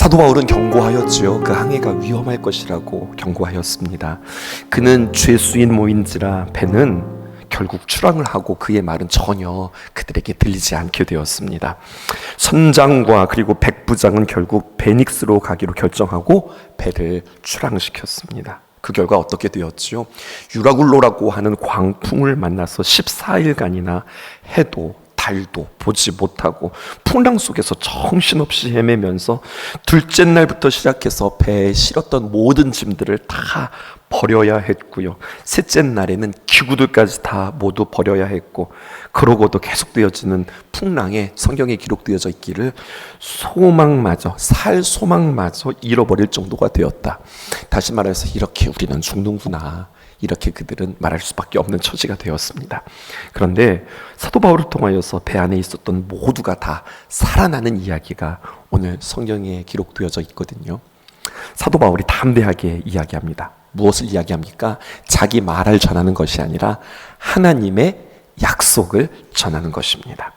사도 바울은 경고하였지요. 그 항해가 위험할 것이라고 경고하였습니다. 그는 죄수인 모인지라 배는 결국 출항을 하고 그의 말은 전혀 그들에게 들리지 않게 되었습니다. 선장과 그리고 백부장은 결국 베닉스로 가기로 결정하고 배를 출항시켰습니다. 그 결과 어떻게 되었지요? 유라굴로라고 하는 광풍을 만나서 14일간이나 해도 달도 보지 못하고 풍랑 속에서 정신없이 헤매면서 둘째 날부터 시작해서 배에 실었던 모든 짐들을 다 버려야 했고요. 셋째 날에는 기구들까지 다 모두 버려야 했고, 그러고도 계속되어지는 풍랑에 성경에 기록되어져 있기를 살 소망마저 잃어버릴 정도가 되었다. 다시 말해서 이렇게 우리는 죽는구나, 이렇게 그들은 말할 수밖에 없는 처지가 되었습니다. 그런데 사도 바울을 통하여서 배 안에 있었던 모두가 다 살아나는 이야기가 오늘 성경에 기록되어져 있거든요. 사도 바울이 담대하게 이야기합니다. 무엇을 이야기합니까? 자기 말을 전하는 것이 아니라 하나님의 약속을 전하는 것입니다.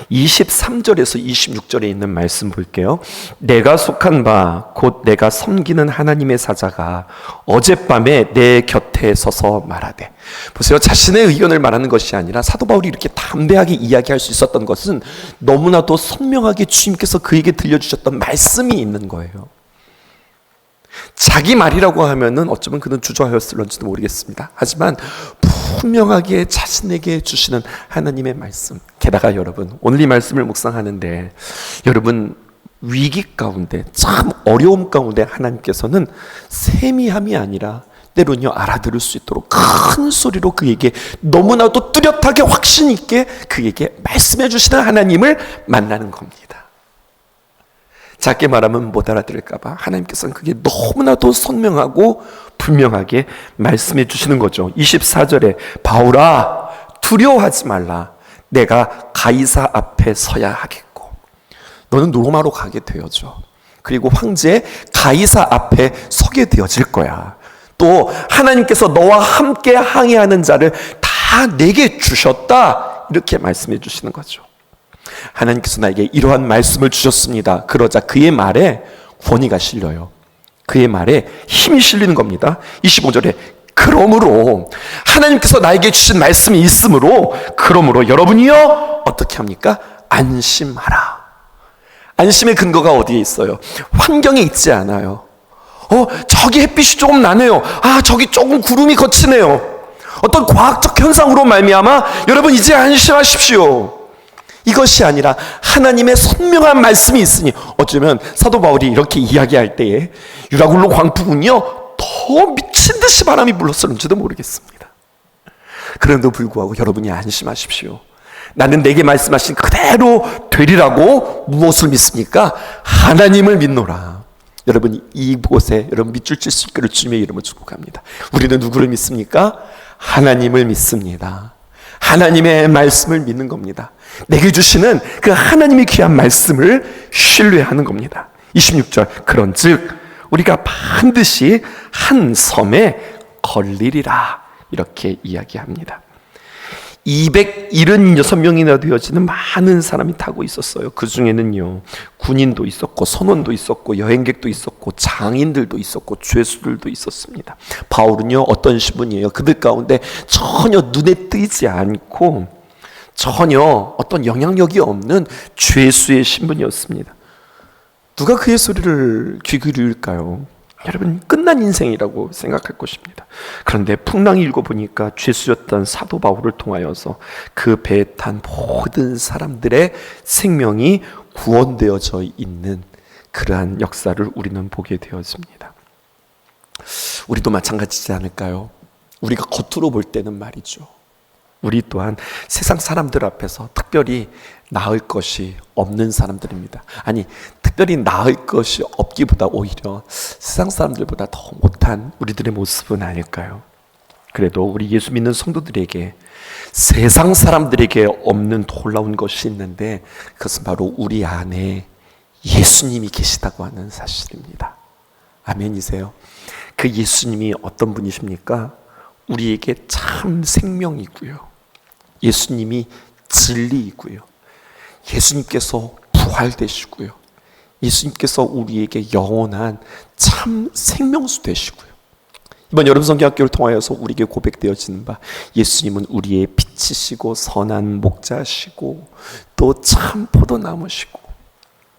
23절에서 26절에 있는 말씀 볼게요. 내가 속한 바 곧 내가 섬기는 하나님의 사자가 어젯밤에 내 곁에 서서 말하되. 보세요. 자신의 의견을 말하는 것이 아니라 사도 바울이 이렇게 담대하게 이야기할 수 있었던 것은 너무나도 선명하게 주님께서 그에게 들려주셨던 말씀이 있는 거예요. 자기 말이라고 하면은 어쩌면 그는 주저하였을런지도 모르겠습니다. 하지만 분명하게 자신에게 주시는 하나님의 말씀. 게다가 여러분, 오늘 이 말씀을 묵상하는데 여러분, 위기 가운데, 참 어려움 가운데 하나님께서는 세미함이 아니라 때로는요, 알아들을 수 있도록 큰 소리로 그에게 너무나도 뚜렷하게 확신 있게 그에게 말씀해 주시는 하나님을 만나는 겁니다. 작게 말하면 못 알아들을까봐 하나님께서는 그게 너무나도 선명하고 분명하게 말씀해 주시는 거죠. 24절에 바울아 두려워하지 말라. 내가 가이사 앞에 서야 하겠고. 너는 로마로 가게 되어져. 그리고 황제 가이사 앞에 서게 되어질 거야. 또 하나님께서 너와 함께 항해하는 자를 다 내게 주셨다. 이렇게 말씀해 주시는 거죠. 하나님께서 나에게 이러한 말씀을 주셨습니다. 그러자 그의 말에 권위가 실려요. 그의 말에 힘이 실리는 겁니다. 25절에 그러므로 하나님께서 나에게 주신 말씀이 있으므로 그러므로 여러분이요 어떻게 합니까? 안심하라. 안심의 근거가 어디에 있어요? 환경에 있지 않아요. 저기 햇빛이 조금 나네요. 저기 조금 구름이 거치네요. 어떤 과학적 현상으로 말미암아 여러분 이제 안심하십시오. 이것이 아니라 하나님의 선명한 말씀이 있으니, 어쩌면 사도 바울이 이렇게 이야기할 때에 유라굴로 광풍은요 더 미친 듯이 바람이 불렀을지도 모르겠습니다. 그런데도 불구하고 여러분이 안심하십시오. 나는 내게 말씀하신 그대로 되리라고 무엇을 믿습니까? 하나님을 믿노라. 여러분 이곳에 여러분 밑줄 칠 수 있기를 주님의 이름으로 축복합니다. 우리는 누구를 믿습니까? 하나님을 믿습니다. 하나님의 말씀을 믿는 겁니다. 내게 주시는 그 하나님의 귀한 말씀을 신뢰하는 겁니다. 26절 그런즉 우리가 반드시 한 섬에 걸리리라 이렇게 이야기합니다. 276명이나 되어지는 많은 사람이 타고 있었어요. 그 중에는요 군인도 있었고 선원도 있었고 여행객도 있었고 장인들도 있었고 죄수들도 있었습니다. 바울은요 어떤 신분이에요? 그들 가운데 전혀 눈에 띄지 않고 전혀 어떤 영향력이 없는 죄수의 신분이었습니다. 누가 그의 소리를 귀 기울일까요? 여러분 끝난 인생이라고 생각할 것입니다. 그런데 풍랑이 일고 보니까 죄수였던 사도 바울을 통하여서 그 배에 탄 모든 사람들의 생명이 구원되어져 있는 그러한 역사를 우리는 보게 되었습니다. 우리도 마찬가지지 않을까요? 우리가 겉으로 볼 때는 말이죠, 우리 또한 세상 사람들 앞에서 특별히 나을 것이 없는 사람들입니다. 아니, 특별히 나을 것이 없기보다 오히려 세상 사람들보다 더 못한 우리들의 모습은 아닐까요? 그래도 우리 예수 믿는 성도들에게 세상 사람들에게 없는 놀라운 것이 있는데 그것은 바로 우리 안에 예수님이 계시다고 하는 사실입니다. 아멘이세요? 그 예수님이 어떤 분이십니까? 우리에게 참 생명이고요, 예수님이 진리이고요, 예수님께서 부활되시고요, 예수님께서 우리에게 영원한 참 생명수 되시고요. 이번 여름 성경학교를 통하여서 우리에게 고백되어지는 바 예수님은 우리의 빛이시고 선한 목자시고 또 참 포도나무시고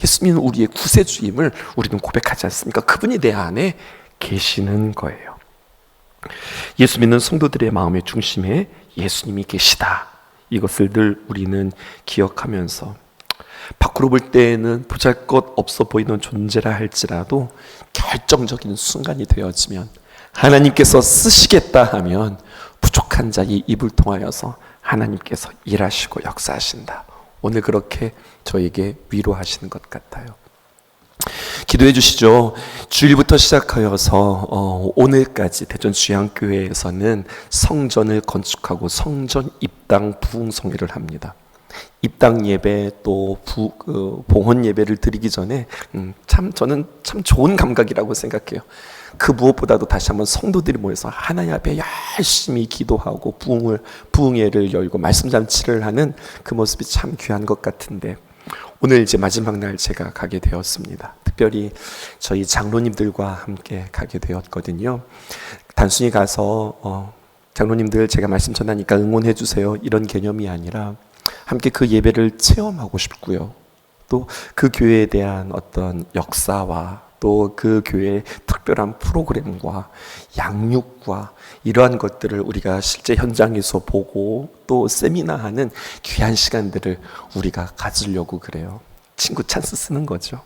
예수님은 우리의 구세주임을 우리는 고백하지 않습니까? 그분이 내 안에 계시는 거예요. 예수 믿는 성도들의 마음의 중심에 예수님이 계시다. 이것을 늘 우리는 기억하면서 밖으로 볼 때에는 보잘것 없어 보이는 존재라 할지라도 결정적인 순간이 되어지면 하나님께서 쓰시겠다 하면 부족한 자의 입을 통하여서 하나님께서 일하시고 역사하신다. 오늘 그렇게 저에게 위로하시는 것 같아요. 기도해 주시죠. 주일부터 시작하여서 오늘까지 대전 주양교회에서는 성전을 건축하고 성전 입당 부흥성회를 합니다. 입당 예배 또 봉헌 예배를 드리기 전에 저는 참 좋은 감각이라고 생각해요. 그 무엇보다도 다시 한번 성도들이 모여서 하나님 앞에 열심히 기도하고 부흥회를 열고 말씀 잔치를 하는 그 모습이 참 귀한 것 같은데 오늘 이제 마지막 날 제가 가게 되었습니다. 특별히 저희 장로님들과 함께 가게 되었거든요. 단순히 가서 장로님들 제가 말씀 전하니까 응원해 주세요 이런 개념이 아니라 함께 그 예배를 체험하고 싶고요. 또 그 교회에 대한 어떤 역사와 또 그 교회의 특별한 프로그램과 양육과 이러한 것들을 우리가 실제 현장에서 보고 또 세미나하는 귀한 시간들을 우리가 가지려고 그래요. 친구 찬스 쓰는 거죠.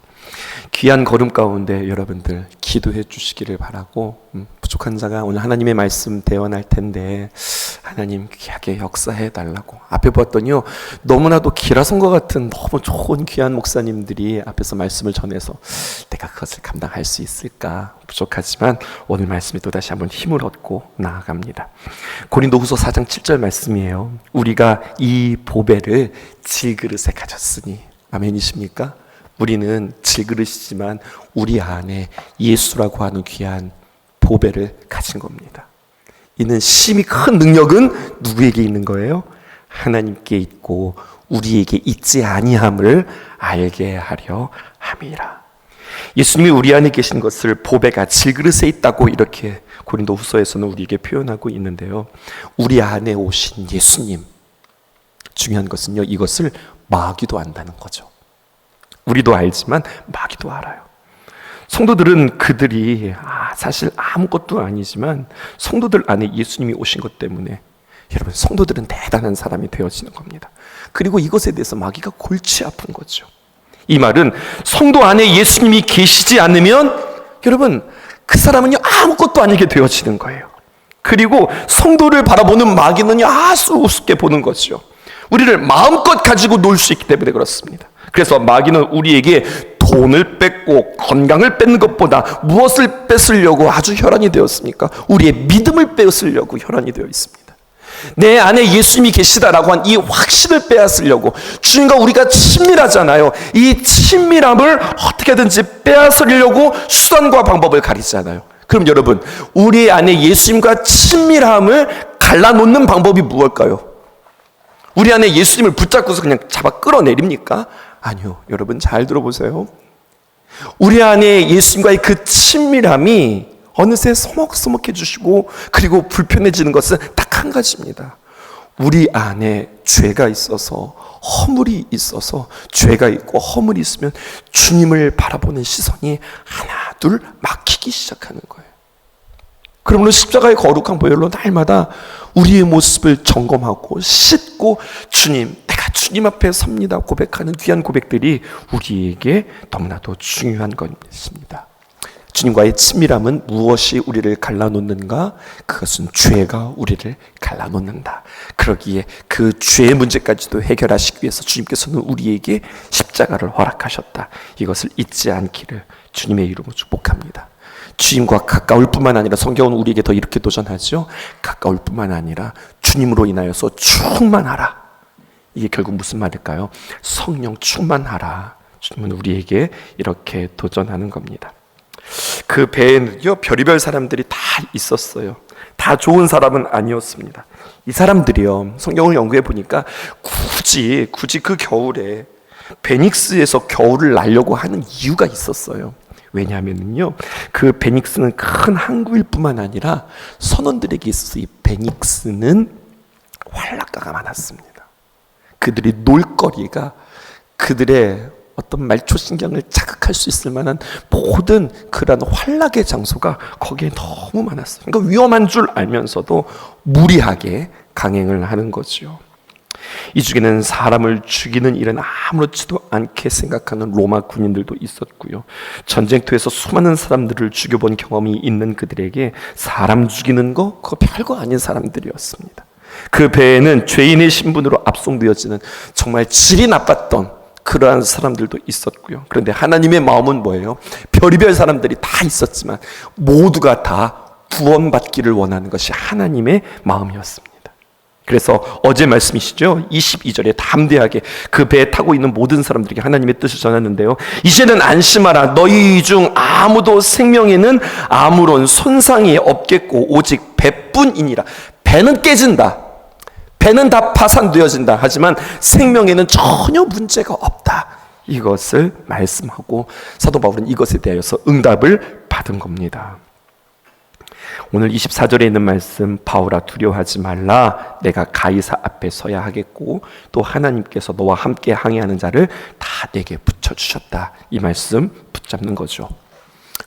귀한 걸음 가운데 여러분들 기도해 주시기를 바라고 부족한 자가 오늘 하나님의 말씀 대원할 텐데 하나님 귀하게 역사해 달라고 앞에 보았더니요 너무나도 기라성과 같은 너무 좋은 귀한 목사님들이 앞에서 말씀을 전해서 내가 그것을 감당할 수 있을까 부족하지만 오늘 말씀이 또다시 한번 힘을 얻고 나아갑니다. 고린도후서 4장 7절 말씀이에요. 우리가 이 보배를 질그릇에 가졌으니 아멘이십니까? 우리는 질그릇이지만 우리 안에 예수라고 하는 귀한 보배를 가진 겁니다. 이는 심히 큰 능력은 누구에게 있는 거예요? 하나님께 있고 우리에게 있지 아니함을 알게 하려 함이라. 예수님이 우리 안에 계신 것을 보배가 질그릇에 있다고 이렇게 고린도후서에서는 우리에게 표현하고 있는데요. 우리 안에 오신 예수님, 중요한 것은요 이것을 마귀도 안다는 거죠. 우리도 알지만 마귀도 알아요. 성도들은 그들이 사실 아무것도 아니지만 성도들 안에 예수님이 오신 것 때문에 여러분 성도들은 대단한 사람이 되어지는 겁니다. 그리고 이것에 대해서 마귀가 골치 아픈 거죠. 이 말은 성도 안에 예수님이 계시지 않으면 여러분 그 사람은요 아무것도 아니게 되어지는 거예요. 그리고 성도를 바라보는 마귀는요 아주 우습게 보는 거죠. 우리를 마음껏 가지고 놀 수 있기 때문에 그렇습니다. 그래서 마귀는 우리에게 돈을 뺏고 건강을 뺏는 것보다 무엇을 뺏으려고 아주 혈안이 되었습니까? 우리의 믿음을 뺏으려고 혈안이 되어 있습니다. 내 안에 예수님이 계시다라고 한 이 확신을 빼앗으려고 주님과 우리가 친밀하잖아요. 이 친밀함을 어떻게든지 빼앗으려고 수단과 방법을 가리잖아요. 그럼 여러분 우리 안에 예수님과 친밀함을 갈라놓는 방법이 무엇일까요? 우리 안에 예수님을 붙잡고서 그냥 잡아 끌어내립니까? 아니요. 여러분 잘 들어보세요. 우리 안에 예수님과의 그 친밀함이 어느새 서먹서먹해지시고 그리고 불편해지는 것은 딱 한 가지입니다. 우리 안에 죄가 있어서 허물이 있어서 죄가 있고 허물이 있으면 주님을 바라보는 시선이 하나 둘 막히기 시작하는 거예요. 그러므로 십자가의 거룩한 보혈로 날마다 우리의 모습을 점검하고 씻고 주님, 내가 주님 앞에 섭니다 고백하는 귀한 고백들이 우리에게 너무나도 중요한 것입니다. 주님과의 친밀함은 무엇이 우리를 갈라놓는가? 그것은 죄가 우리를 갈라놓는다. 그러기에 그 죄의 문제까지도 해결하시기 위해서 주님께서는 우리에게 십자가를 허락하셨다. 이것을 잊지 않기를 주님의 이름으로 축복합니다. 주님과 가까울 뿐만 아니라 성경은 우리에게 더 이렇게 도전하죠. 가까울 뿐만 아니라 주님으로 인하여서 충만하라. 이게 결국 무슨 말일까요? 성령 충만하라. 주님은 우리에게 이렇게 도전하는 겁니다. 그 배에는요 별의별 사람들이 다 있었어요. 다 좋은 사람은 아니었습니다. 이 사람들이요 성경을 연구해 보니까 굳이 그 겨울에 베닉스에서 겨울을 나려고 하는 이유가 있었어요. 왜냐하면요, 그 베닉스는 큰 항구일 뿐만 아니라 선원들에게 있어서 이 베닉스는 활락가가 많았습니다. 그들이 놀거리가 그들의 어떤 말초신경을 자극할 수 있을 만한 모든 그런 환락의 장소가 거기에 너무 많았어요. 그러니까 위험한 줄 알면서도 무리하게 강행을 하는 거죠. 이 중에는 사람을 죽이는 일은 아무렇지도 않게 생각하는 로마 군인들도 있었고요. 전쟁터에서 수많은 사람들을 죽여본 경험이 있는 그들에게 사람 죽이는 거 그거 별거 아닌 사람들이었습니다. 그 배에는 죄인의 신분으로 압송되어지는 정말 질이 나빴던 그러한 사람들도 있었고요. 그런데 하나님의 마음은 뭐예요? 별의별 사람들이 다 있었지만 모두가 다 구원받기를 원하는 것이 하나님의 마음이었습니다. 그래서 어제 말씀이시죠? 22절에 담대하게 그 배에 타고 있는 모든 사람들에게 하나님의 뜻을 전했는데요. 이제는 안심하라. 너희 중 아무도 생명에는 아무런 손상이 없겠고 오직 배뿐이니라. 배는 깨진다. 배는 다 파산되어진다. 하지만 생명에는 전혀 문제가 없다. 이것을 말씀하고 사도 바울은 이것에 대하여서 응답을 받은 겁니다. 오늘 24절에 있는 말씀, 바울아 두려워하지 말라. 내가 가이사 앞에 서야 하겠고 또 하나님께서 너와 함께 항해하는 자를 다 내게 붙여주셨다. 이 말씀 붙잡는 거죠.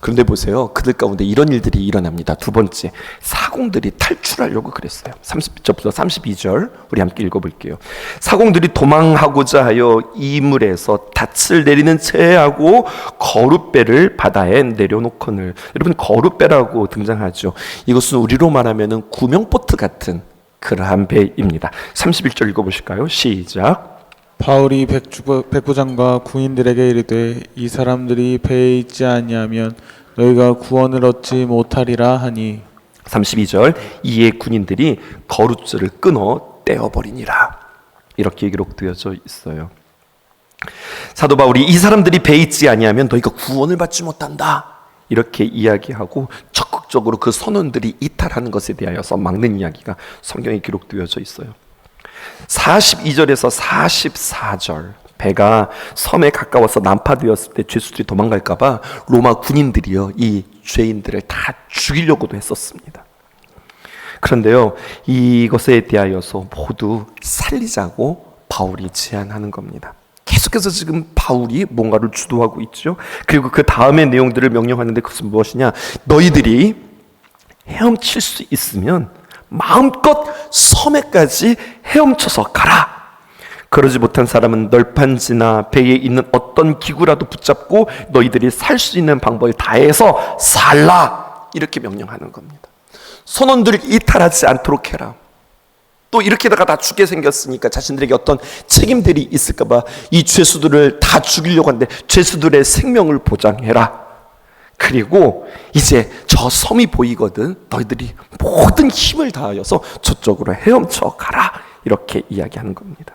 그런데 보세요. 그들 가운데 이런 일들이 일어납니다. 두 번째, 사공들이 탈출하려고 그랬어요. 30절부터 32절 우리 함께 읽어볼게요. 사공들이 도망하고자 하여 이물에서 닻을 내리는 채하고 거룻배를 바다에 내려놓거늘. 여러분, 거룻배라고 등장하죠. 이것은 우리로 말하면 구명보트 같은 그러한 배입니다. 31절 읽어보실까요? 시작. 바울이 백부장과 군인들에게 이르되 이 사람들이 배에 있지 아니하면 너희가 구원을 얻지 못하리라 하니 32절 이에 군인들이 거룻줄을 끊어 떼어버리니라. 이렇게 기록되어져 있어요. 사도 바울이 이 사람들이 배에 있지 아니하면 너희가 구원을 받지 못한다. 이렇게 이야기하고 적극적으로 그 선원들이 이탈하는 것에 대하여서 막는 이야기가 성경에 기록되어져 있어요. 42절에서 44절 배가 섬에 가까워서 난파되었을 때 죄수들이 도망갈까 봐 로마 군인들이요 이 죄인들을 다 죽이려고도 했었습니다. 그런데요 이것에 대하여서 모두 살리자고 바울이 제안하는 겁니다. 계속해서 지금 바울이 뭔가를 주도하고 있죠. 그리고 그 다음의 내용들을 명령하는데 그것은 무엇이냐, 너희들이 헤엄칠 수 있으면 마음껏 섬에까지 헤엄쳐서 가라. 그러지 못한 사람은 널판지나 배에 있는 어떤 기구라도 붙잡고 너희들이 살 수 있는 방법을 다해서 살라. 이렇게 명령하는 겁니다. 선원들이 이탈하지 않도록 해라. 또 이렇게다가 다 죽게 생겼으니까 자신들에게 어떤 책임들이 있을까 봐 이 죄수들을 다 죽이려고 하는데 죄수들의 생명을 보장해라. 그리고 이제 저 섬이 보이거든. 너희들이 모든 힘을 다하여서 저쪽으로 헤엄쳐 가라. 이렇게 이야기하는 겁니다.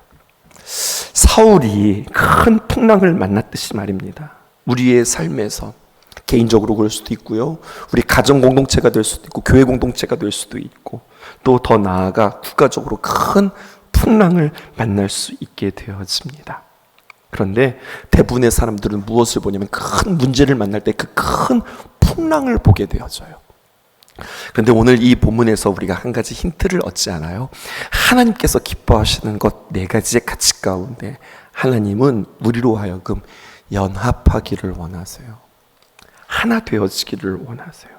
사울이 큰 풍랑을 만났듯이 말입니다. 우리의 삶에서 개인적으로 그럴 수도 있고요. 우리 가정 공동체가 될 수도 있고 교회 공동체가 될 수도 있고 또 더 나아가 국가적으로 큰 풍랑을 만날 수 있게 되어집니다. 그런데 대부분의 사람들은 무엇을 보냐면 큰 문제를 만날 때 그 큰 풍랑을 보게 되어져요. 그런데 오늘 이 본문에서 우리가 한 가지 힌트를 얻지 않아요? 하나님께서 기뻐하시는 것 4가지의 가치 가운데 하나님은 우리로 하여금 연합하기를 원하세요. 하나 되어지기를 원하세요.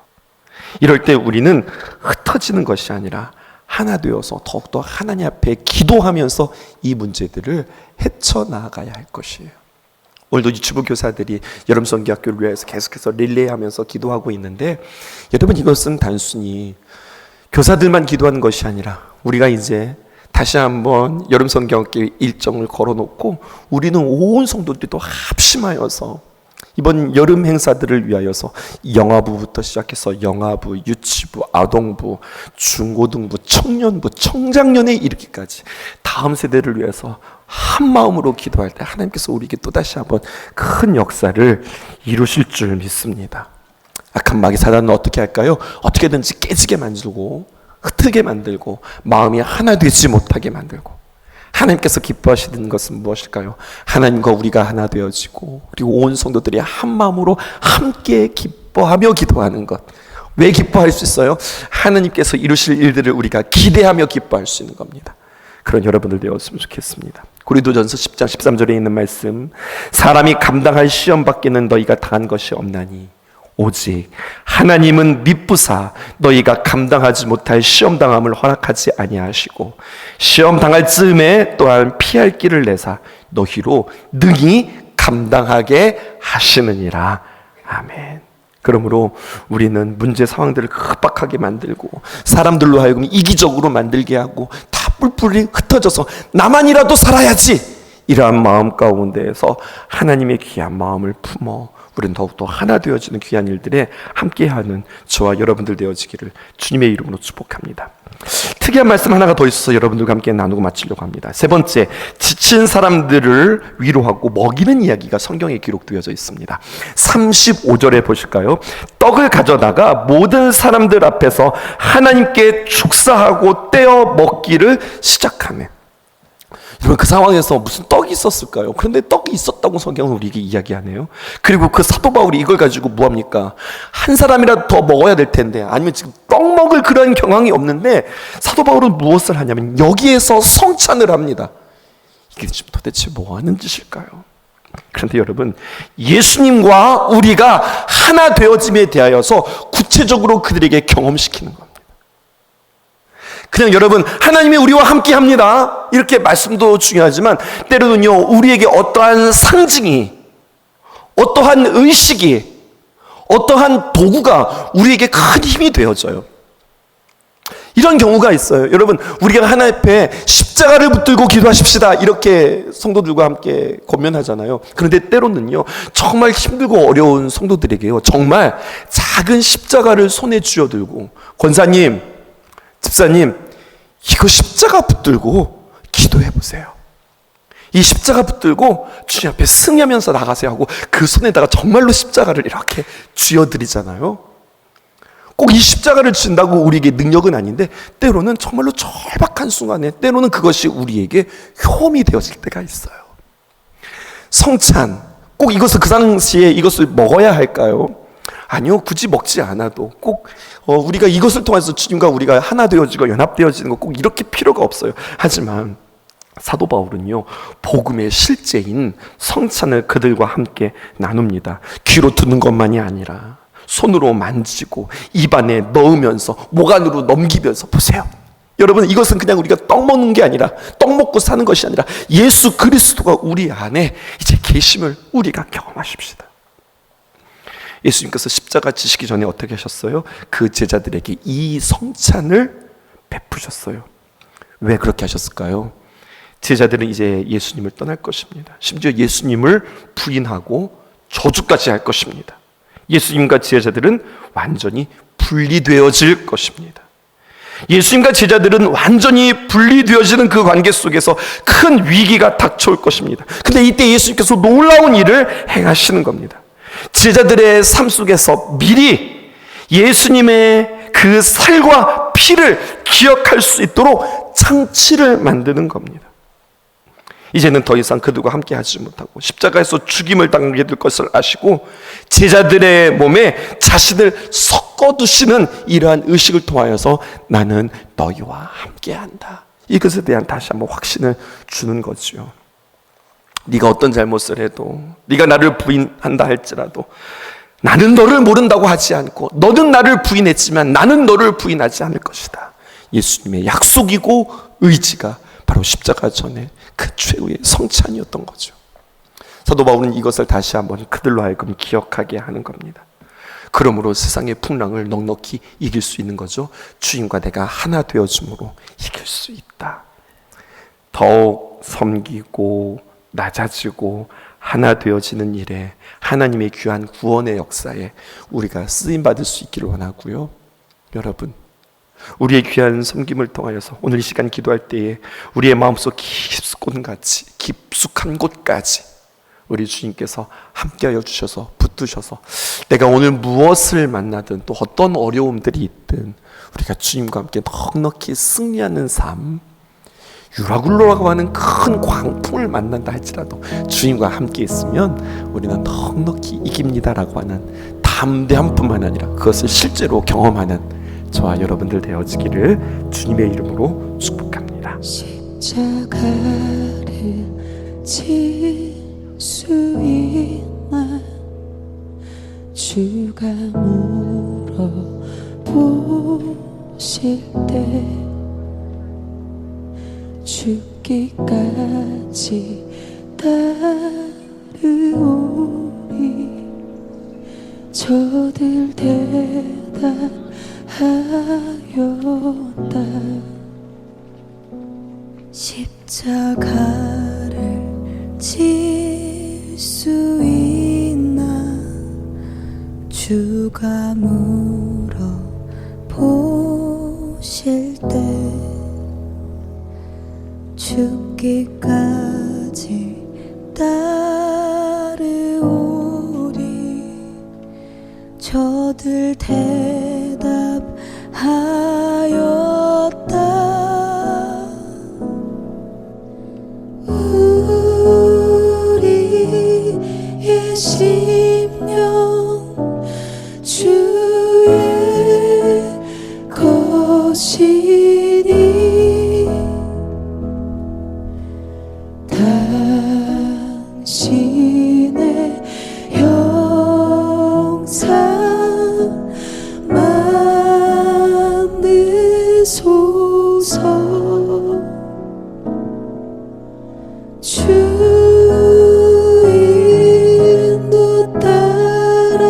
이럴 때 우리는 흩어지는 것이 아니라 하나 되어서 더욱더 하나님 앞에 기도하면서 이 문제들을 헤쳐나가야 할 것이에요. 오늘도 유치부 교사들이 여름 선교학교를 위해서 계속해서 릴레이하면서 기도하고 있는데 여러분 이것은 단순히 교사들만 기도하는 것이 아니라 우리가 이제 다시 한번 여름 선교학교 일정을 걸어놓고 우리는 온 성도들이 또 합심하여서 이번 여름 행사들을 위하여서 영아부부터 시작해서 영아부, 유치부, 아동부, 중고등부, 청년부, 청장년에 이르기까지 다음 세대를 위해서 한 마음으로 기도할 때 하나님께서 우리에게 또다시 한번 큰 역사를 이루실 줄 믿습니다. 악한 마귀 사단은 어떻게 할까요? 어떻게든지 깨지게 만들고 흩게 만들고 마음이 하나 되지 못하게 만들고 하나님께서 기뻐하시는 것은 무엇일까요? 하나님과 우리가 하나 되어지고 그리고 온 성도들이 한 마음으로 함께 기뻐하며 기도하는 것. 왜 기뻐할 수 있어요? 하나님께서 이루실 일들을 우리가 기대하며 기뻐할 수 있는 겁니다. 그런 여러분들 되었으면 좋겠습니다. 고린도전서 10장 13절에 있는 말씀, 사람이 감당할 시험 밖에는 너희가 당한 것이 없나니 오직 하나님은 미쁘사 너희가 감당하지 못할 시험 당함을 허락하지 아니하시고 시험 당할 즈음에 또한 피할 길을 내사 너희로 능히 감당하게 하시느니라. 아멘. 그러므로 우리는 문제 상황들을 급박하게 만들고 사람들로 하여금 이기적으로 만들게 하고 다 뿔뿔이 흩어져서 나만이라도 살아야지 이러한 마음 가운데에서 하나님의 귀한 마음을 품어 우리는 더욱더 하나 되어지는 귀한 일들에 함께하는 저와 여러분들 되어지기를 주님의 이름으로 축복합니다. 특이한 말씀 하나가 더 있어서 여러분들과 함께 나누고 마치려고 합니다. 세 번째, 지친 사람들을 위로하고 먹이는 이야기가 성경에 기록되어져 있습니다. 35절에 보실까요? 떡을 가져다가 모든 사람들 앞에서 하나님께 축사하고 떼어 먹기를 시작하네. 여러분, 그 상황에서 무슨 떡이 있었을까요? 그런데 떡이 있었다고 성경은 우리에게 이야기하네요. 그리고 그 사도 바울이 이걸 가지고 뭐합니까? 한 사람이라도 더 먹어야 될 텐데, 아니면 지금 떡 먹을 그런 경황이 없는데 사도 바울은 무엇을 하냐면 여기에서 성찬을 합니다. 이게 지금 도대체 뭐 하는 짓일까요? 그런데 여러분, 예수님과 우리가 하나 되어짐에 대하여서 구체적으로 그들에게 경험시키는 겁니다. 그냥 여러분, 하나님이 우리와 함께 합니다 이렇게 말씀도 중요하지만 때로는요, 우리에게 어떠한 상징이, 어떠한 의식이, 어떠한 도구가 우리에게 큰 힘이 되어져요. 이런 경우가 있어요. 여러분, 우리가 하나님 앞에 십자가를 붙들고 기도하십시다 이렇게 성도들과 함께 권면하잖아요. 그런데 때로는요, 정말 힘들고 어려운 성도들에게요, 정말 작은 십자가를 손에 쥐어들고, 권사님, 집사님, 이거 십자가 붙들고 기도해 보세요. 이 십자가 붙들고 주님 앞에 승리하면서 나가세요 하고 그 손에다가 정말로 십자가를 이렇게 쥐어드리잖아요. 꼭 이 십자가를 쥔다고 우리에게 능력은 아닌데 때로는 정말로 절박한 순간에 때로는 그것이 우리에게 효험이 되어질 때가 있어요. 성찬, 꼭 이것을 그 당시에 이것을 먹어야 할까요? 아니요, 굳이 먹지 않아도 꼭 우리가 이것을 통해서 주님과 우리가 하나 되어지고 연합되어지는 거 꼭 이렇게 필요가 없어요. 하지만 사도 바울은요, 복음의 실제인 성찬을 그들과 함께 나눕니다. 귀로 듣는 것만이 아니라 손으로 만지고 입안에 넣으면서 목 안으로 넘기면서, 보세요 여러분, 이것은 그냥 우리가 떡 먹는 게 아니라, 떡 먹고 사는 것이 아니라 예수 그리스도가 우리 안에 이제 계심을 우리가 경험하십시다. 예수님께서 십자가 지시기 전에 어떻게 하셨어요? 그 제자들에게 이 성찬을 베푸셨어요. 왜 그렇게 하셨을까요? 제자들은 이제 예수님을 떠날 것입니다. 심지어 예수님을 부인하고 저주까지 할 것입니다. 예수님과 제자들은 완전히 분리되어질 것입니다. 예수님과 제자들은 완전히 분리되어지는 그 관계 속에서 큰 위기가 닥쳐올 것입니다. 근데 이때 예수님께서 놀라운 일을 행하시는 겁니다. 제자들의 삶 속에서 미리 예수님의 그 살과 피를 기억할 수 있도록 장치를 만드는 겁니다. 이제는 더 이상 그들과 함께 하지 못하고 십자가에서 죽임을 당하게 될 것을 아시고 제자들의 몸에 자신을 섞어두시는 이러한 의식을 통하여서 나는 너희와 함께한다, 이것에 대한 다시 한번 확신을 주는 거죠. 네가 어떤 잘못을 해도, 네가 나를 부인한다 할지라도 나는 너를 모른다고 하지 않고 너는 나를 부인했지만 나는 너를 부인하지 않을 것이다. 예수님의 약속이고 의지가 바로 십자가 전에 그 최후의 성찬이었던 거죠. 사도 바울은 이것을 다시 한번 그들로 하여금 기억하게 하는 겁니다. 그러므로 세상의 풍랑을 넉넉히 이길 수 있는 거죠. 주님과 내가 하나 되어줌으로 이길 수 있다. 더욱 섬기고 낮아지고 하나 되어지는 일에, 하나님의 귀한 구원의 역사에 우리가 쓰임받을 수 있기를 원하고요. 여러분, 우리의 귀한 섬김을 통하여서 오늘 이 시간 기도할 때에 우리의 마음속 깊숙한 곳까지 우리 주님께서 함께하여 주셔서 붙드셔서 내가 오늘 무엇을 만나든 또 어떤 어려움들이 있든 우리가 주님과 함께 넉넉히 승리하는 삶, 유라굴로라고 하는 큰 광풍을 만난다 할지라도 주님과 함께 있으면 우리는 넉넉히 이깁니다라고 하는 담대함뿐만 아니라 그것을 실제로 경험하는 저와 여러분들 되어지기를 주님의 이름으로 축복합니다. 십자가를 질 수 있나 주가 물어보실 때 죽기까지 따르오리 저들 대답하였다 십자가를 질 수 있나 주가 물어보실 때 죽기까지 따르오리 저들 대답하였다 우리의 심령 주의 것이니 당신의 형상 만드소서 주 인도 따라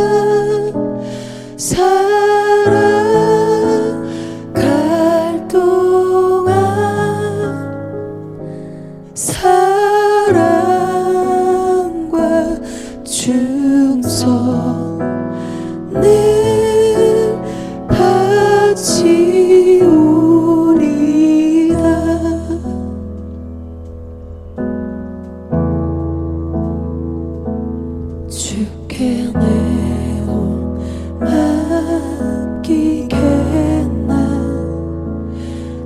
살아갈 동안 사랑과 충성 늘 바치오리다 주께 내 몸 맡기겠나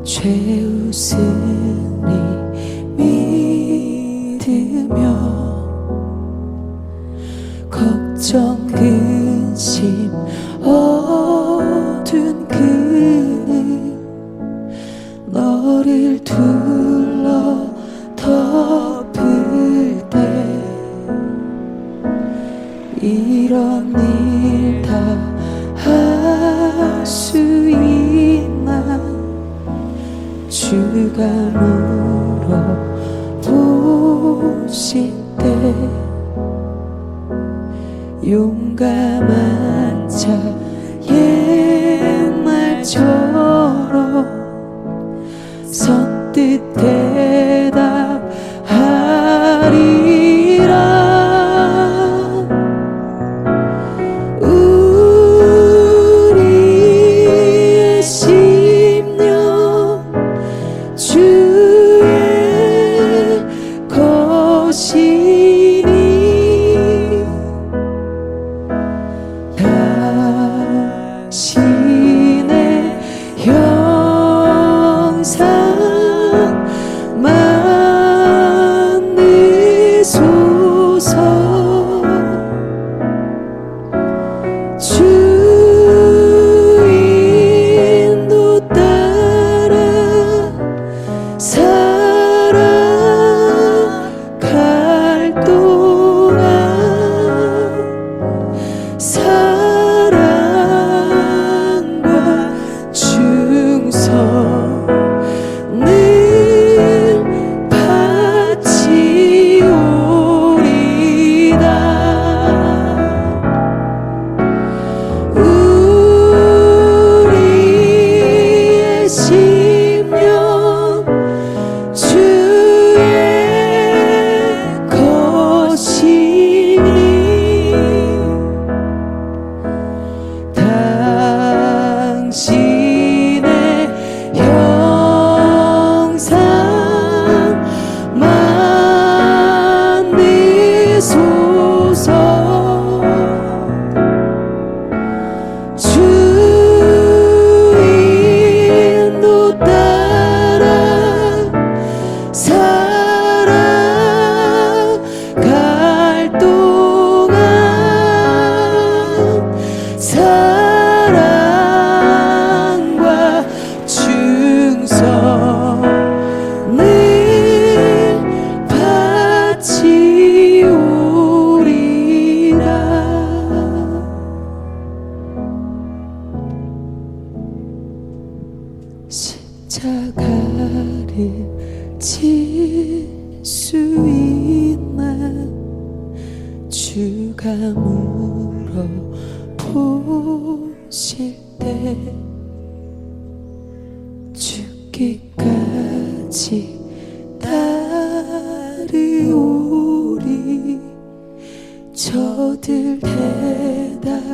죄 웃으니 믿으며 걱정 근심 어두운 그늘 너를 둘러 덮을 때 이런 일 다 할 수 있나 주가 물어보실 때 용감한 자 옛말처럼 선뜻 대답하리라 우리의 심령 주의 것이니 당신의 형상 만드소서 주 인도 따라 살아갈 동안 사랑과 충성 십자가를 질 수 있나 주가 물어보실 때 죽기까지 따르오리 저들 대답하였다